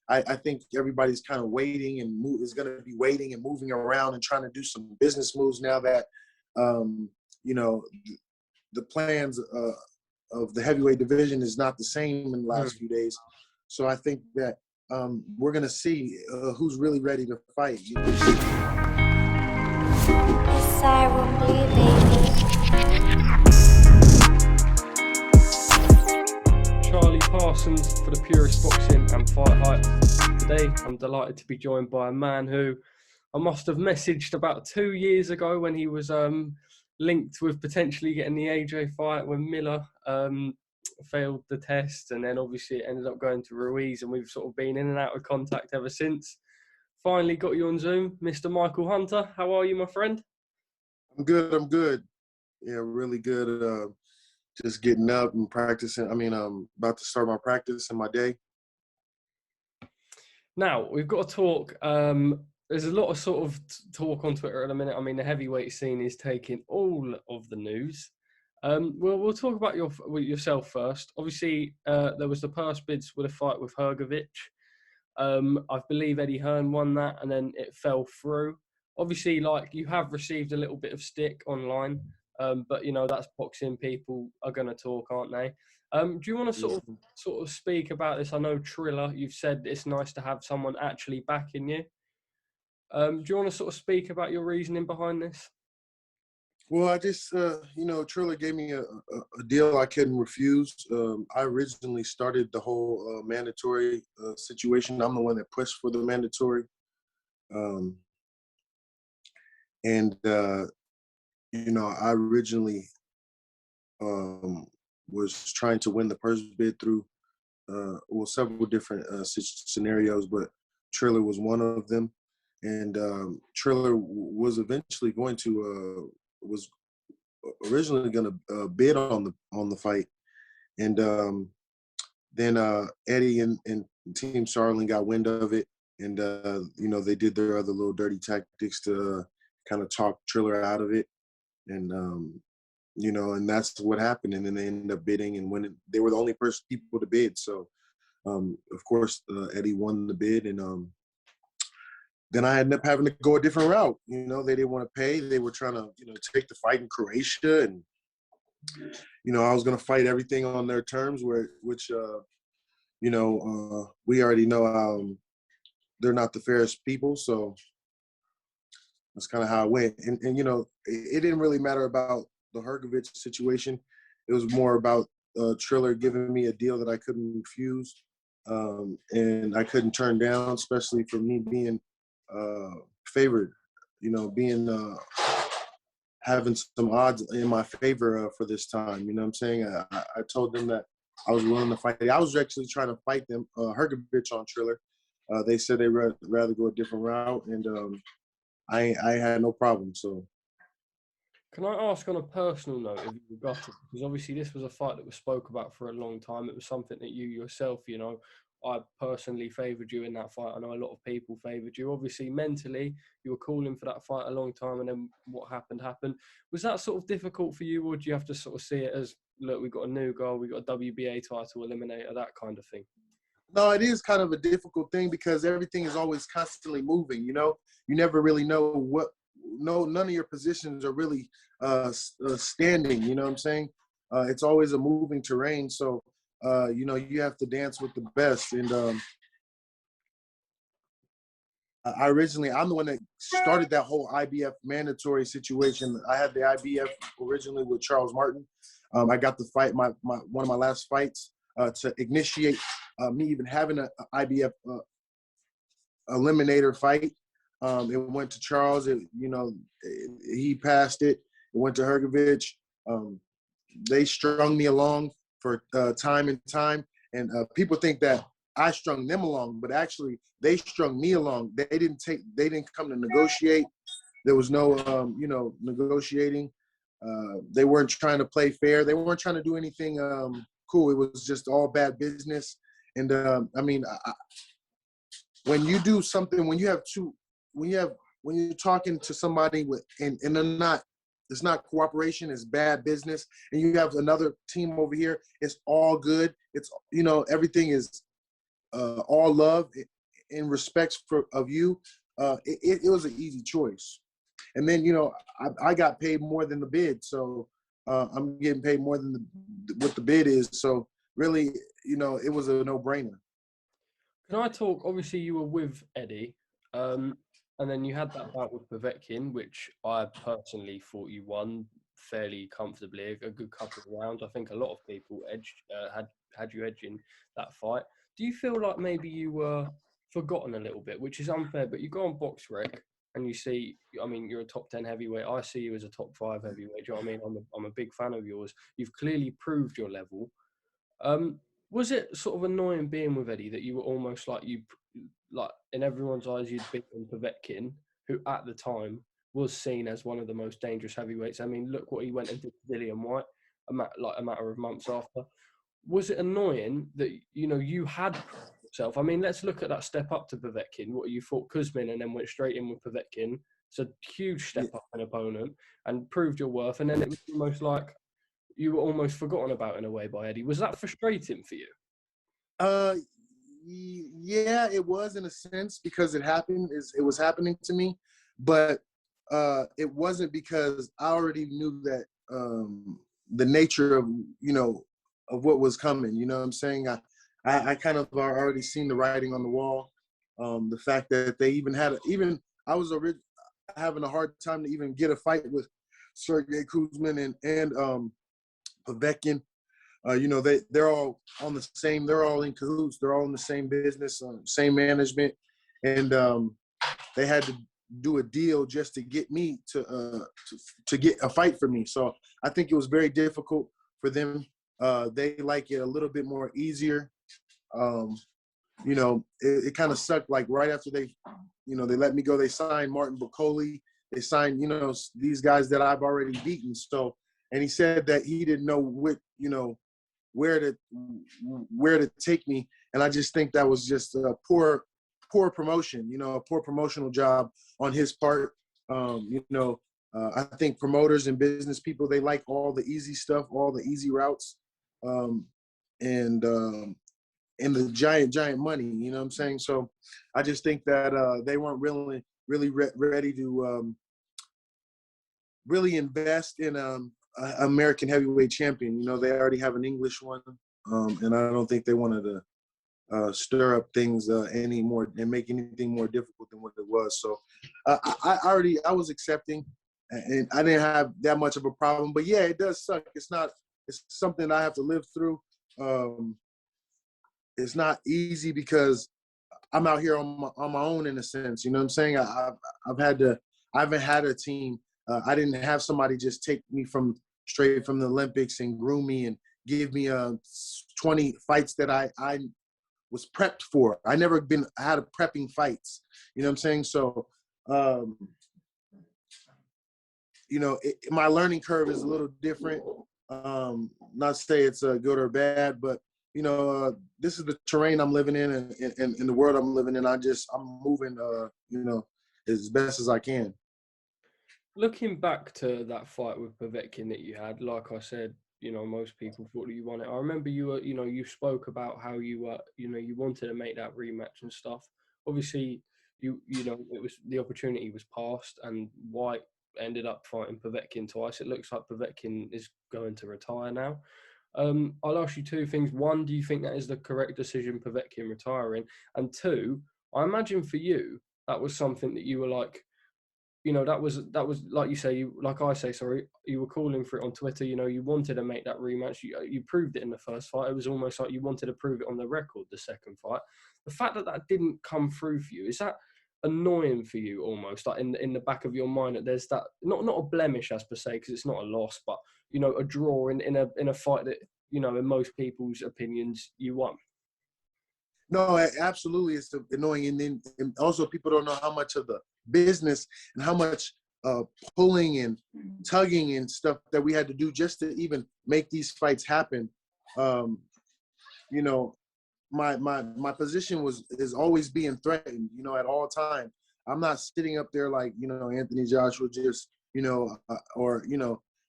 I think everybody's kind of waiting and is going to be waiting and moving around and trying to do some business moves now that, you know, the plans of the heavyweight division is not the same in the last few days. So I think that we're going to see who's really ready to fight. You know? Charlie Parsons for the Purist Boxing and Fight Hype. Today, I'm delighted to be joined by a man who I must have messaged about 2 years ago when he was linked with potentially getting the AJ fight when Miller failed the test, and then obviously it ended up going to Ruiz, and we've sort of been in and out of contact ever since. Finally got you on Zoom, Mr. Michael Hunter. How are you, my friend? I'm good. Yeah, really good. Just getting up and practicing. I'm about to start my practice in my day. Now, we've got to talk. There's a lot of sort of talk on Twitter at the minute. I mean, the heavyweight scene is taking all of the news. We'll talk about yourself first. Obviously, there was the purse bids with a fight with Hrgovic. I believe Eddie Hearn won that, and then it fell through. Obviously, like, you have received a little bit of stick online, but you know that's boxing. People are going to talk, aren't they? Do you want to sort of speak about this? I know Triller, you've said it's nice to have someone actually backing you. Do you want to sort of speak about your reasoning behind this? Well, I just, Triller gave me a deal I couldn't refuse. I originally started the whole mandatory situation. I'm the one that pushed for the mandatory. I originally was trying to win the purse bid through, several different scenarios, but Triller was one of them. And Triller was eventually was originally going to bid on the fight. And then Eddie and Team Starling got wind of it. And, they did their other little dirty tactics to kind of talk Triller out of it. And, and that's what happened. And then they ended up bidding and winning. They were the only people to bid. So, of course, Eddie won the bid. And then I ended up having to go a different route. They didn't want to pay. They were trying to, take the fight in Croatia. And, I was going to fight everything on their terms, which we already know they're not the fairest people. So that's kind of how it went. And it didn't really matter about the Hrgovic situation. It was more about Triller giving me a deal that I couldn't refuse and I couldn't turn down, especially for me being favored, having some odds in my favor for this time. You know what I'm saying? I told them that I was willing to fight. I was actually trying to fight them, Hrgovic on Triller. They said they'd rather go a different route, and I had no problem. So, can I ask on a personal note if you got it? Because obviously this was a fight that was spoke about for a long time. It was something that you yourself, I personally favoured you in that fight. I know a lot of people favoured you. Obviously, mentally, you were calling for that fight a long time, and then what happened. Was that sort of difficult for you, or do you have to sort of see it as, look, we've got a new goal, we've got a WBA title eliminator, that kind of thing? No, it is kind of a difficult thing because everything is always constantly moving, You never really know none of your positions are really standing, you know what I'm saying? It's always a moving terrain, so you have to dance with the best. And I'm the one that started that whole IBF mandatory situation. I had the IBF originally with Charles Martin. I got the fight, one of my last fights, to initiate me even having an IBF eliminator fight. It went to Charles. He passed it. It went to Hrgovic. They strung me along for time and time, and people think that I strung them along, but actually they strung me along. They didn't come to negotiate. There was no negotiating. They weren't trying to play fair. They weren't trying to do anything cool. It was just all bad business. And when you do something, when you're talking to somebody and they're not, it's not cooperation, it's bad business, and you have another team over here, it's all good. It's, everything is all love. in respects of you, it was an easy choice. And then, I got paid more than the bid. So I'm getting paid more than what the bid is. So really, it was a no-brainer. Can I talk? Obviously, you were with Eddie, and then you had that bout with Povetkin, which I personally thought you won fairly comfortably, a good couple of rounds. I think a lot of people had you edging that fight. Do you feel like maybe you were forgotten a little bit, which is unfair? But you go on BoxRec and you see, I mean, you're a top 10 heavyweight. I see you as a top 5 heavyweight. Do you know what I mean? I'm a big fan of yours. You've clearly proved your level. Was it sort of annoying being with Eddie that you were almost like like in everyone's eyes you'd beaten Povetkin, who at the time was seen as one of the most dangerous heavyweights? I mean, look what he went and did to Dillian White a matter of months after. Was it annoying that you had proved yourself? I mean, let's look at that step up to Povetkin. What you fought Kuzmin and then went straight in with Povetkin. It's a huge step up an opponent and proved your worth. And then it was almost like you were almost forgotten about in a way by Eddie. Was that frustrating for you? Yeah, it was in a sense because it was happening to me, but it wasn't because I already knew that the nature of what was coming. You know what I'm saying? I kind of already seen the writing on the wall. The fact that they I was having a hard time to even get a fight with Sergey Kuzmin and Povetkin. They're all on the same. They're all in cahoots. They're all in the same business, same management, and they had to do a deal just to get me to get a fight for me. So I think it was very difficult for them. They like it a little bit more easier. It kind of sucked. Like right after they let me go, they signed Martin Bacoli. They signed these guys that I've already beaten. So, and he said that he didn't know where to take me, and I just think that was just a poor promotion, a poor promotional job on his part. I think promoters and business people, they like all the easy stuff, all the easy routes, and the giant money. You know what I'm saying? So I just think that they weren't really ready to really invest in American heavyweight champion. They already have an English one, and I don't think they wanted to stir up things anymore and make anything more difficult than what it was. So I was accepting, and I didn't have that much of a problem. But yeah, it does suck. It's something I have to live through. It's not easy because I'm out here on my own in a sense. You know what I'm saying? I haven't had a team. I didn't have somebody just take me straight from the Olympics and groom me and give me 20 fights that I was prepped for. I never had a prepping fights. You know what I'm saying? So, my learning curve is a little different. Not to say it's good or bad, but this is the terrain I'm living in and the world I'm living in. I'm moving, as best as I can. Looking back to that fight with Povetkin that you had, like I said, most people thought that you won it. I remember you were, you spoke about how you were, you wanted to make that rematch and stuff. Obviously, it was the opportunity was passed, and White ended up fighting Povetkin twice. It looks like Povetkin is going to retire now. I'll ask you two things. One, do you think that is the correct decision, Povetkin retiring? And two, I imagine for you, that was something that you were like, that was like you say, you were calling for it on Twitter. You wanted to make that rematch. You proved it in the first fight. It was almost like you wanted to prove it on the record, the second fight. The fact that didn't come through for you, is that annoying for you almost, like in the back of your mind, that there's that, not a blemish as per se, because it's not a loss, but, a draw in a fight that, in most people's opinions, you won? No, absolutely, it's annoying, and also people don't know how much of the business and how much pulling and tugging and stuff that we had to do just to even make these fights happen. My position is always being threatened, at all times. I'm not sitting up there like, Anthony Joshua just, or,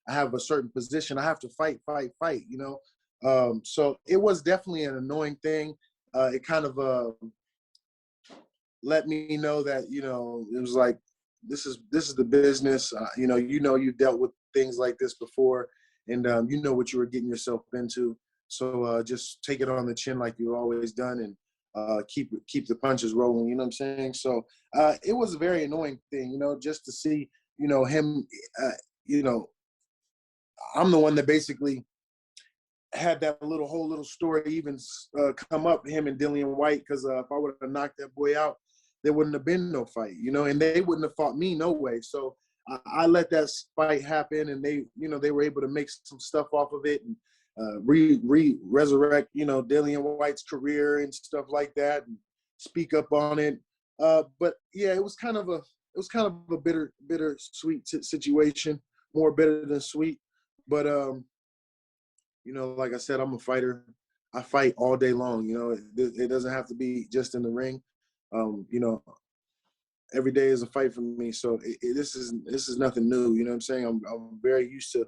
I have a certain position. I have to fight. So it was definitely an annoying thing. It kind of let me know that, it was like, this is the business. You've dealt with things like this before, and you know what you were getting yourself into. So just take it on the chin like you've always done, and keep the punches rolling. You know what I'm saying? So it was a very annoying thing, just to see, him. You know, I'm the one that basically had that whole little story even come up, him and Dillian White, because if I would have knocked that boy out, there wouldn't have been no fight, and they wouldn't have fought me no way. So I let that fight happen, and they were able to make some stuff off of it, and resurrect, Dillian White's career and stuff like that, and speak up on it. But yeah, it was kind of a bitter sweet situation, more bitter than sweet. But like I said, I'm a fighter. I fight all day long. It doesn't have to be just in the ring. Every day is a fight for me. So this is nothing new. You know what I'm saying? I'm very used to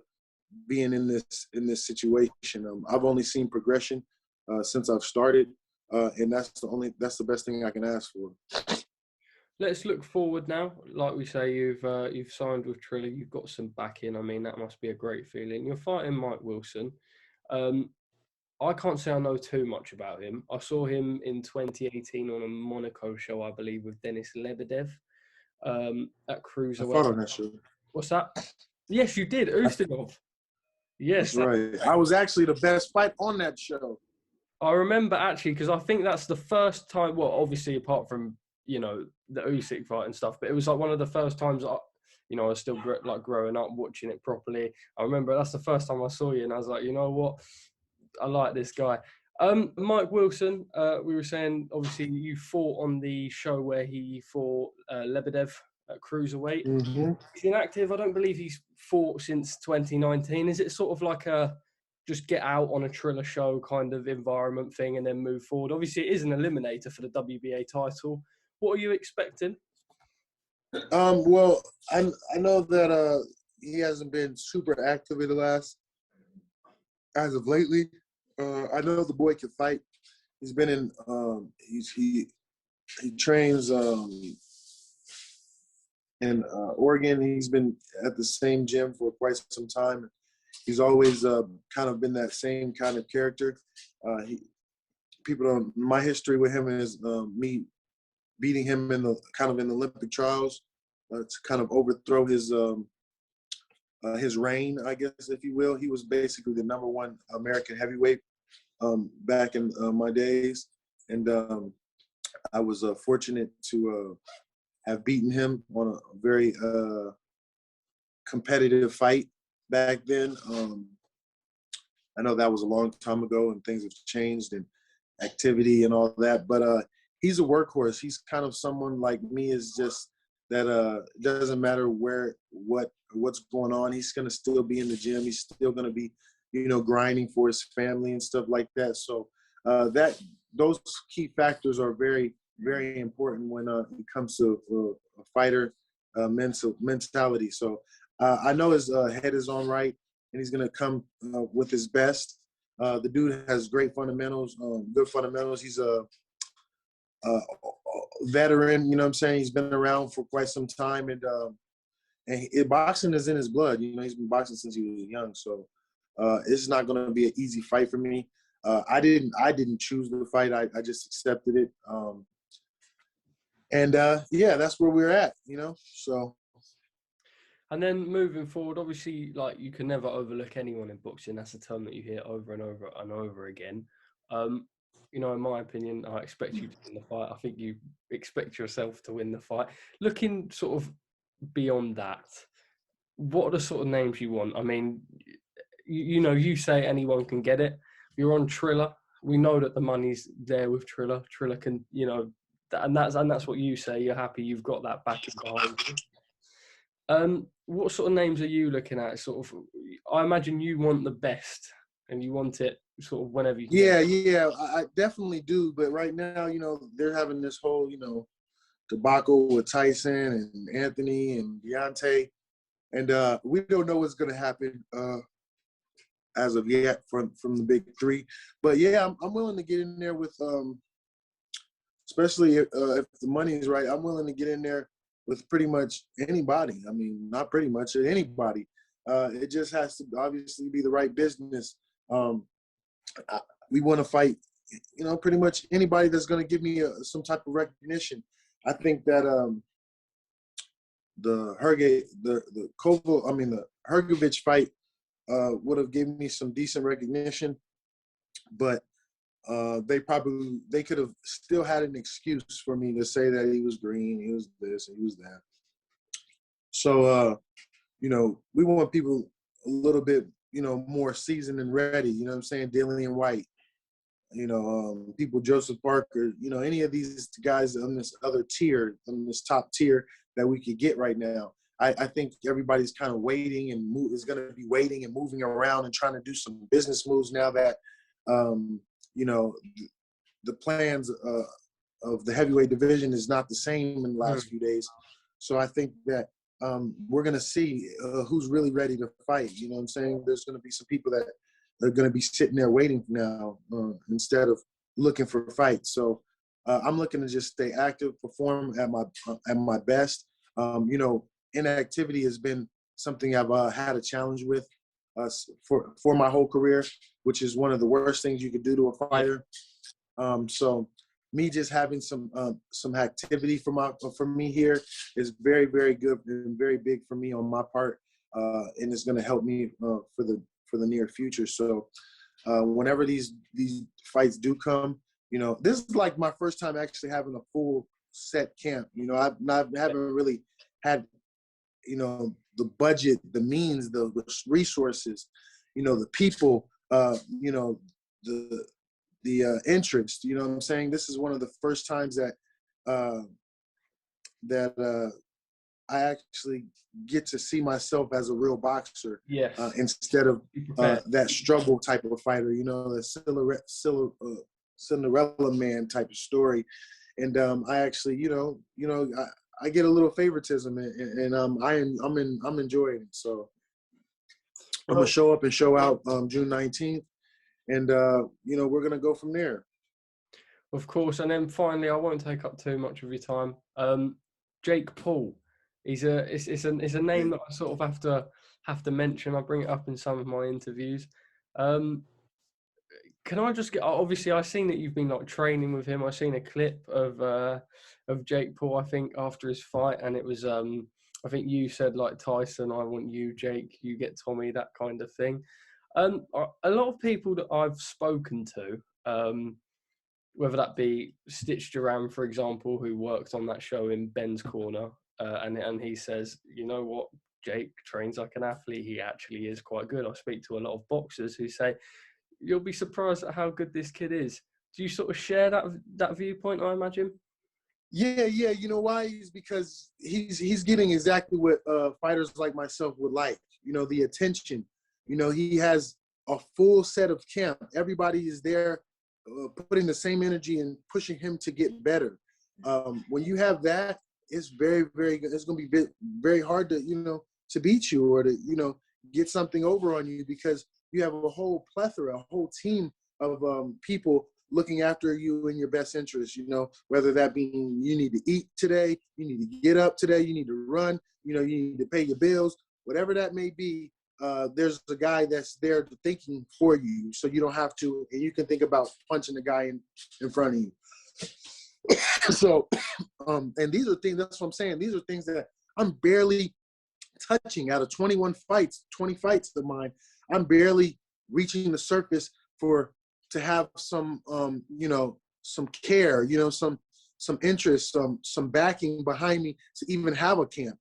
being in this situation. I've only seen progression since I've started, and that's the best thing I can ask for. Let's look forward now. Like we say, you've signed with Triller. You've got some backing. I mean, that must be a great feeling. You're fighting Mike Wilson. I can't say I know too much about him. I saw him in 2018 on a Monaco show, I believe, with Denis Lebedev at Cruiserweight. I fought on that show. What's that? Yes, you did. Ustinov. Yes. That's right. I was actually the best fight on that show. I remember actually, because I think that's the first time, well, obviously apart from, the Usyk fight and stuff, but it was like one of the first times I was still growing up watching it properly. I remember that's the first time I saw you, and I was like, you know what? I like this guy. Mike Wilson, we were saying, obviously, you fought on the show where he fought Lebedev at Cruiserweight. Mm-hmm. He's inactive. I don't believe he's fought since 2019. Is it sort of like a just get out on a Triller show kind of environment thing and then move forward? Obviously, it is an eliminator for the WBA title. What are you expecting? Well, I know that he hasn't been super active in the last, as of lately. I know the boy can fight. He's been in. He trains in Oregon. He's been at the same gym for quite some time. He's always kind of been that same kind of character. People don't. My history with him is me beating him in the Olympic trials to kind of overthrow his reign, I guess, if you will. He was basically the number one American heavyweight back in my days, and I was fortunate to have beaten him on a very competitive fight back then. I know that was a long time ago, and things have changed, and activity and all that, but he's a workhorse. He's kind of someone like me, is just that it doesn't matter what's going on. He's going to still be in the gym. He's still going to be, grinding for his family and stuff like that. So those key factors are very, very important when it comes to a fighter mentality. So I know his head is on right, and he's going to come with his best. The dude has great fundamentals, good fundamentals. He's a veteran, you know what I'm saying? He's been around for quite some time, and boxing is in his blood. He's been boxing since he was young, so it's not going to be an easy fight for me. I didn't choose the fight. I just accepted it. Yeah, that's where we're at, so. And then moving forward, obviously, like, you can never overlook anyone in boxing. That's a term that you hear over and over and over again. In my opinion, I expect you to win the fight. I think you expect yourself to win the fight. Looking sort of beyond that, what are the sort of names you want? I mean, you say anyone can get it. You're on Triller. We know that the money's there with Triller. Triller can, and that's what you say. You're happy you've got that backing behind you. What sort of names are you looking at? Sort of, I imagine you want the best, and you want it sort of whenever you can. Yeah, I definitely do. But right now, they're having this whole, debacle with Tyson and Anthony and Deontay, and we don't know what's going to happen as of yet from the big three. But yeah, I'm willing to get in there with especially if the money is right. I'm willing to get in there with pretty much anybody. I mean, not pretty much anybody. It just has to obviously be the right business. We want to fight, pretty much anybody that's going to give me some type of recognition. I think that the Hrgovic fight would have given me some decent recognition, but they could have still had an excuse for me to say that he was green, he was this, and he was that. So, we want people a little bit, more seasoned and ready, you know what I'm saying? Dillian White, people, Joseph Parker, any of these guys on this other tier, on this top tier that we could get right now. I think everybody's kind of waiting and is going to be waiting and moving around and trying to do some business moves now that, the plans of the heavyweight division is not the same in the last few days. So I think that we're going to see who's really ready to fight. You know what I'm saying? There's going to be some people that are going to be sitting there waiting now instead of looking for fights. So I'm looking to just stay active, perform at my best. Inactivity has been something I've had a challenge with for my whole career, which is one of the worst things you could do to a fighter. So me just having some activity for me here is very, very good and very big for me on my part, and it's going to help me for the near future. So whenever these fights do come, this is like my first time actually having a full set camp. I haven't really had the budget, the means, the resources, the people, the interest. You know what I'm saying? This is one of the first times that I actually get to see myself as a real boxer, yes, instead of that struggle type of fighter. The Cinderella man type of story. And I actually, I get a little favoritism, and I'm enjoying it. So I'm gonna show up and show out June 19th, and we're gonna go from there. Of course. And then finally, I won't take up too much of your time. Jake Paul. It's a name that I sort of have to mention. I bring it up in some of my interviews. Can I just get? Obviously, I've seen that you've been like training with him. I've seen a clip of Jake Paul, I think, after his fight, and it was I think you said like Tyson, I want you, Jake, you get Tommy, that kind of thing. A lot of people that I've spoken to, whether that be Stitch Duran, for example, who worked on that show in Ben's Corner, and he says, you know what, Jake trains like an athlete. He actually is quite good. I speak to a lot of boxers who say, you'll be surprised at how good this kid is. Do you sort of share that viewpoint, I imagine? Yeah. You know why? Is because he's getting exactly what fighters like myself would like. The attention. He has a full set of camp. Everybody is there putting the same energy and pushing him to get better. When you have that, it's very, very good. It's going to be very hard to beat you or to, get something over on you, because you have a whole plethora, a whole team of people looking after you in your best interest, whether that being you need to eat today, you need to get up today, you need to run, you need to pay your bills, whatever that may be. There's a guy that's there thinking for you, so you don't have to, and you can think about punching the guy in front of you. So, and these are things, that's what I'm saying, these are things that I'm barely touching. Out of 20 fights of mine, I'm barely reaching the surface to have some, some care, some interest, some backing behind me to even have a camp,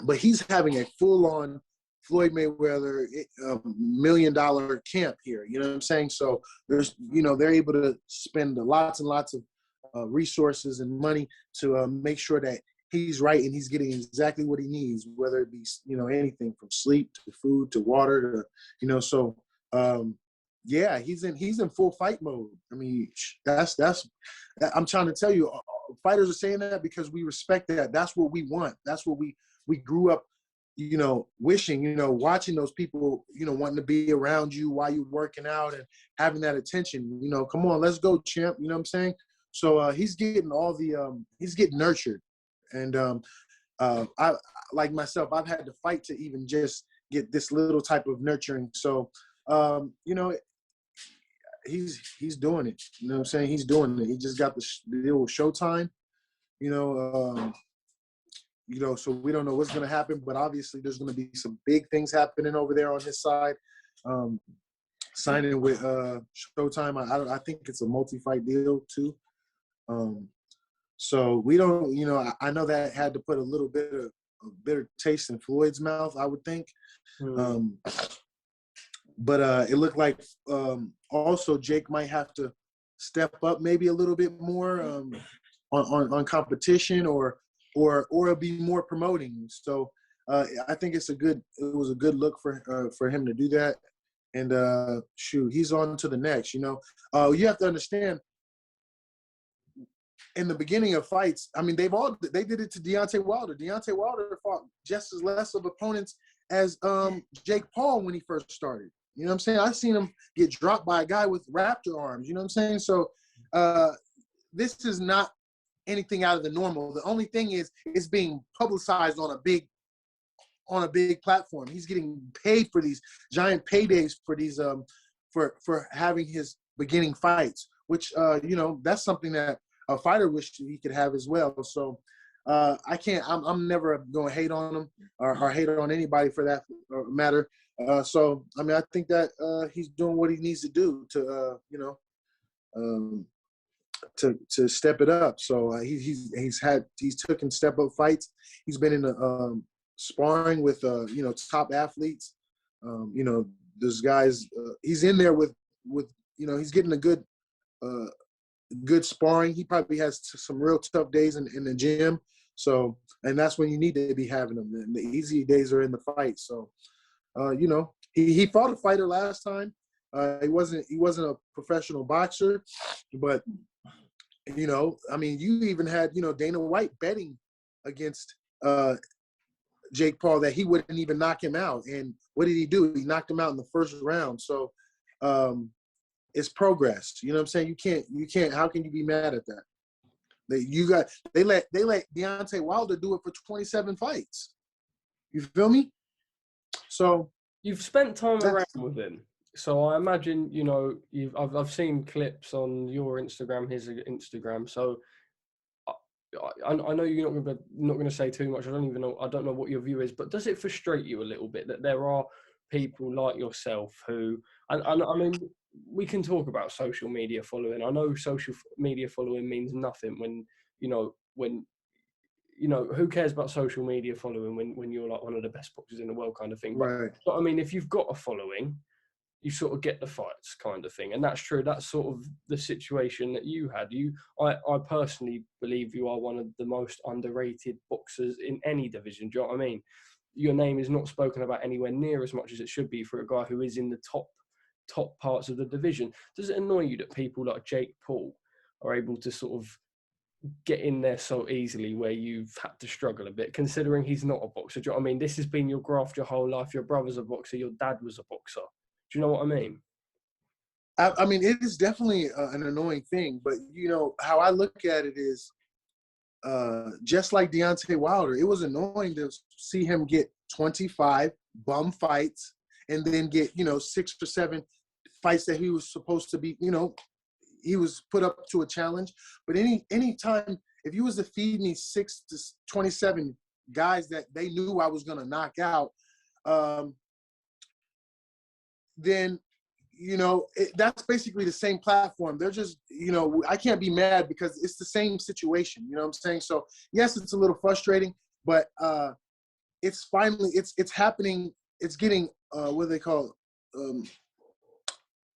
but he's having a full-on Floyd Mayweather $1 million camp here. You know what I'm saying? So there's, they're able to spend lots and lots of resources and money to make sure that he's right and he's getting exactly what he needs, whether it be, anything from sleep to food to water to, so yeah, he's in full fight mode. I mean, that's I'm trying to tell you, fighters are saying that because we respect that. That's what we want. That's what we grew up, wishing, watching those people, wanting to be around you while you're working out and having that attention. Come on, let's go, champ. You know what I'm saying? So he's getting all the he's getting nurtured, and I like myself, I've had to fight to even just get this little type of nurturing. So you know, he's doing it. You know what I'm saying? He's doing it. He just got the deal with Showtime. You know, so we don't know what's going to happen, but obviously there's going to be some big things happening over there on his side. Signing with Showtime, I think it's a multi-fight deal too. So we don't, you know, I know that had to put a little bit of a bitter taste in Floyd's mouth, I would think. But it looked like also Jake might have to step up maybe a little bit more on competition or be more promoting. So I think it was a good look for him to do that. And shoot, he's on to the next. You know, you have to understand. In the beginning of fights, I mean, they did it to Deontay Wilder. Deontay Wilder fought just as less of opponents as Jake Paul when he first started. You know what I'm saying? I've seen him get dropped by a guy with raptor arms. You know what I'm saying? So this is not anything out of the normal. The only thing is it's being publicized on a big platform. He's getting paid for these giant paydays for these for having his beginning fights, which you know, that's something that a fighter wished he could have as well. So I'm never going to hate on him or hate on anybody for that matter. So I mean, I think that he's doing what he needs to do to you know, to step it up. So he's taken step up fights. He's been in the sparring with you know, top athletes. You know, there's guys. He's in there with you know, he's getting a good sparring. He probably has some real tough days in the gym. So, and that's when you need to be having them. And the easy days are in the fight. So, you know, he fought a fighter last time. He wasn't a professional boxer, but you know, I mean, you even had, you know, Dana White betting against Jake Paul that he wouldn't even knock him out. And what did he do? He knocked him out in the first round. So it's progress. You know what I'm saying? You can't, how can you be mad at that? They let Deontay Wilder do it for 27 fights. You feel me? So you've spent time around with him. So I imagine, you know, I've seen clips on your Instagram, his Instagram. So I know you're not going to say too much. I don't know what your view is, but does it frustrate you a little bit that there are people like yourself who, and I mean, we can talk about social media following. I know social media following means nothing when who cares about social media following when you're like one of the best boxers in the world kind of thing. right. But I mean, if you've got a following, you sort of get the fights kind of thing. And that's true. That's sort of the situation that you had. I personally believe you are one of the most underrated boxers in any division. Do you know what I mean? Your name is not spoken about anywhere near as much as it should be for a guy who is in the top parts of the division. Does it annoy you that people like Jake Paul are able to sort of get in there so easily where you've had to struggle a bit, considering he's not a boxer? Do you know what I mean? This has been your graft your whole life. Your brother's a boxer. Your dad was a boxer. Do you know what I mean? I mean, it is definitely an annoying thing, but you know how I look at it is, just like Deontay Wilder, it was annoying to see him get 25 bum fights and then get, you know, 6 or 7 fights that he was supposed to be, you know, he was put up to a challenge. But any time, if you was to feed me 6 to 27 guys that they knew I was going to knock out, then, you know, that's basically the same platform. They're just, you know, I can't be mad because it's the same situation. You know what I'm saying? So yes, it's a little frustrating, but it's finally, it's happening. It's getting, what do they call it?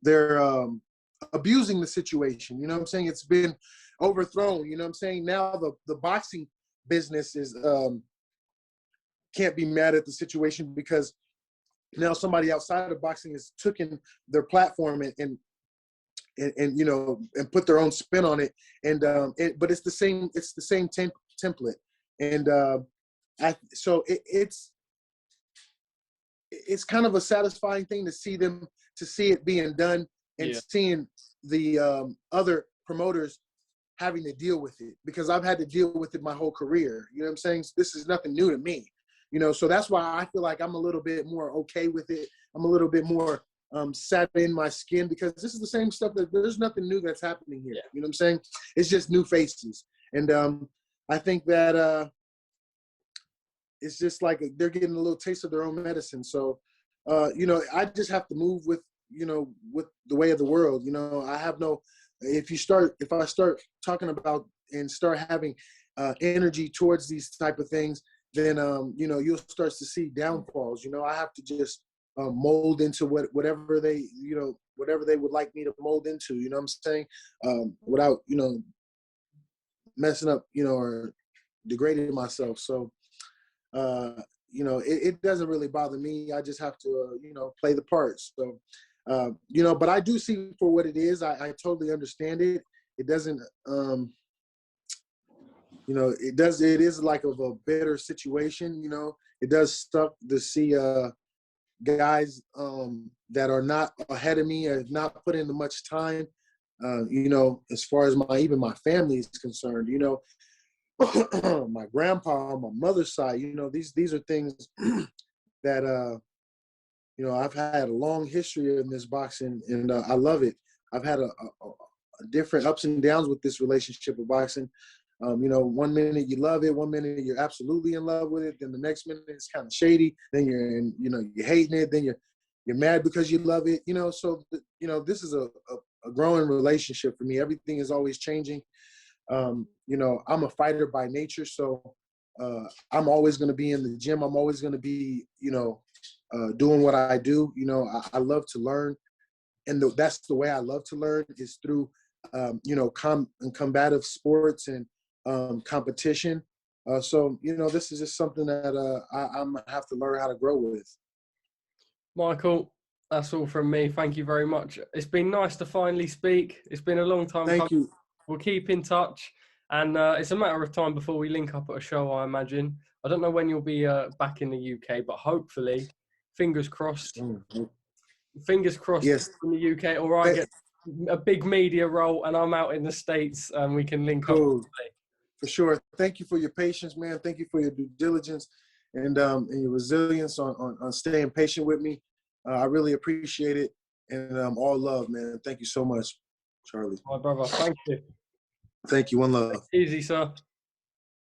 They're abusing the situation. You know what I'm saying? It's been overthrown. You know what I'm saying? Now the boxing business is, can't be mad at the situation because now somebody outside of boxing has taken their platform and you know, and put their own spin on it. And but it's the same template. And so it's kind of a satisfying thing to see it being done and seeing the other promoters having to deal with it, because I've had to deal with it my whole career. You know what I'm saying? This is nothing new to me, you know? So that's why I feel like I'm a little bit more okay with it. I'm a little bit more sat in my skin, because this is the same stuff that there's nothing new that's happening here. You know what I'm saying? It's just new faces. And I think that it's just like they're getting a little taste of their own medicine. So, you know, I just have to move with, you know, with the way of the world. You know, I have no, if I start talking about and start having energy towards these type of things, then, you know, you'll start to see downfalls. You know, I have to just mold into whatever they, you know, whatever they would like me to mold into, you know what I'm saying? Without, you know, messing up, you know, or degrading myself. So, you know, it doesn't really bother me. I just have to, you know, play the parts. So, you know, but I do see for what it is. I totally understand it. It doesn't, you know, it is like of a better situation. You know, it does suck to see guys that are not ahead of me, or have not put in much time. You know, as far as even my family is concerned, you know, my grandpa on my mother's side, you know, these are things that, you know, I've had a long history in this boxing, and I love it. I've had a different ups and downs with this relationship with boxing. You know, one minute you love it, one minute you're absolutely in love with it, then the next minute it's kind of shady, then you know, you're hating it, then you're mad because you love it, you know. So, you know, this is a growing relationship for me. Everything is always changing. You know, I'm a fighter by nature, so I'm always going to be in the gym. I'm always going to be, you know, doing what I do. You know, I love to learn, and that's the way I love to learn, is through, you know, combative sports and competition. So, you know, this is just something that I'm going to have to learn how to grow with. Michael, that's all from me. Thank you very much. It's been nice to finally speak. It's been a long time. Thank you. We'll keep in touch, and it's a matter of time before we link up at a show, I imagine. I don't know when you'll be back in the UK, but hopefully, fingers crossed. Fingers crossed, yes, in the UK, or I get a big media role and I'm out in the States and we can link up. For sure. Thank you for your patience, man. Thank you for your due diligence and your resilience on staying patient with me. I really appreciate it. And all love, man. Thank you so much, Charlie. My brother, thank you. Thank you. One love. Easy, sir.